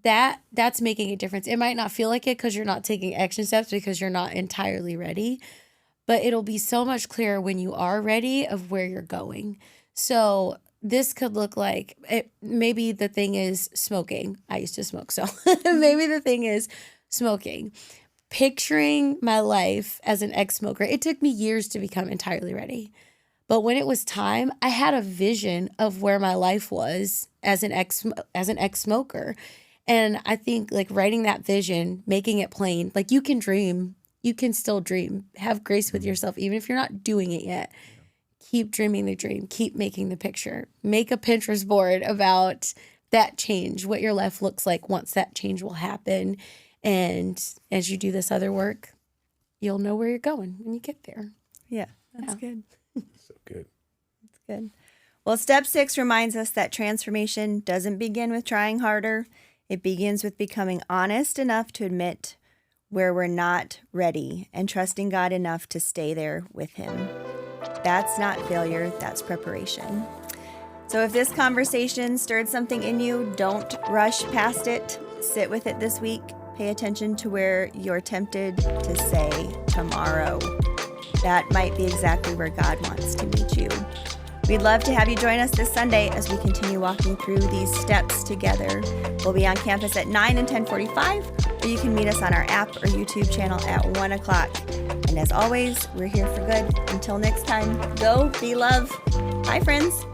that's making a difference. It might not feel like it because you're not taking action steps because you're not entirely ready, but it'll be so much clearer when you are ready of where you're going. So this could look like maybe the thing is smoking. I used to smoke, so maybe the thing is smoking. Picturing my life as an ex-smoker, it took me years to become entirely ready. But when it was time, I had a vision of where my life was as an ex-smoker. And I think writing that vision, making it plain, you can dream, you can still dream, have grace with yourself, even if you're not doing it yet. Keep dreaming the dream, keep making the picture, make a Pinterest board about that change, what your life looks like once that change will happen. And as you do this other work, you'll know where you're going when you get there. Yeah, that's good. So good. That's good. Well, step 6 reminds us that transformation doesn't begin with trying harder. It begins with becoming honest enough to admit where we're not ready and trusting God enough to stay there with Him. That's not failure, that's preparation. So if this conversation stirred something in you, don't rush past it. Sit with it this week. Pay attention to where you're tempted to say tomorrow. That might be exactly where God wants to meet you. We'd love to have you join us this Sunday as we continue walking through these steps together. We'll be on campus at 9 and 10:45, or you can meet us on our app or YouTube channel at 1 o'clock. And as always, we're here for good. Until next time, go be love. Bye, friends.